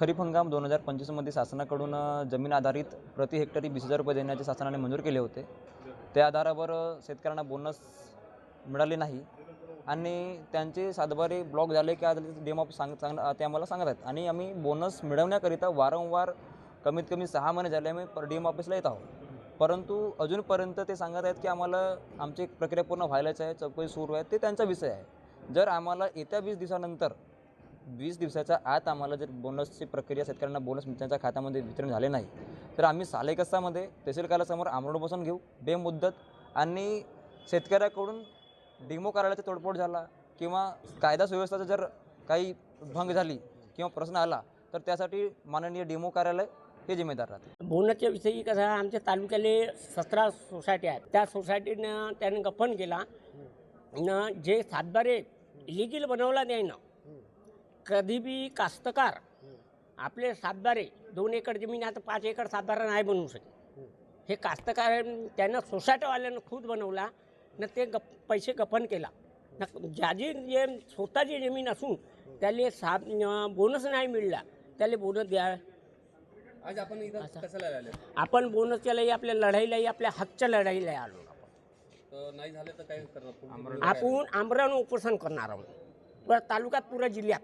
खरीप हंगाम 2025मध्ये शासनाकडून जमीन आधारित प्रति हेक्टरी 20,000 रुपये देण्याचे शासनाने मंजूर केले होते. त्या आधारावर शेतकऱ्यांना बोनस मिळाले नाही आणि त्यांचे सातबारे ब्लॉक झाले की आज डेमो ते आम्हाला सांगत आहेत आणि आम्ही बोनस मिळवण्याकरिता वारंवार कमीत कमी 6 महिने झाले आम्ही डीएम ऑफिसला येत आहोत. परंतु अजूनपर्यंत ते सांगत आहेत की आम्हाला आमची प्रक्रिया पूर्ण व्हायलाच आहे, चौकशी सुरू आहे. ते त्यांचा विषय आहे. जर आम्हाला येत्या 20 दिवसानंतर 20 दिवसाच्या आत आम्हाला जर बोनसची प्रक्रिया शेतकऱ्यांना बोनस त्यांच्या खात्यामध्ये वितरण झाले नाही तर आम्ही सालेकसामध्ये तहसील कार्यालयासमोर आमरण उपोषण घेऊ बेमुदत आणि शेतकऱ्याकडून डेमो कार्यालयाचा तोडफोड झाला किंवा कायदा सुव्यवस्थेचा जर काही भंग झाली किंवा प्रश्न आला तर त्यासाठी माननीय डेमो कार्यालय हे जिम्मेदार राहते. बोनसच्या विषयी कसं आहे, आमच्या तालुक्याले 17 सोसायटी आहेत. त्या सोसायटीनं त्यानं गफन केला न जे सातबारे इलिगल बनवला द्यायनं. कधी बी कास्तकार आपले सातबारे 2 एकर जमीन आता 5 एकर सातबारा नाही बनवू शकत. हे कास्तकार त्यानं सोसायटीवाल्यानं खुद बनवला न ते पैसे गफन केला न ज्याची जे स्वतःची जमीन असून त्याला बोनस नाही मिळला त्याला बोनस द्या. आज आपण इथं कशाला आले? आपण बोनसच्यालाही आपल्या लढाईलाही आपल्या हकच्या लढाईला आलो. तर नाही झालं तर काय करणार? आपण आमरण उपोषण करणार आहोत तालुक्यात पुऱ्या जिल्ह्यात.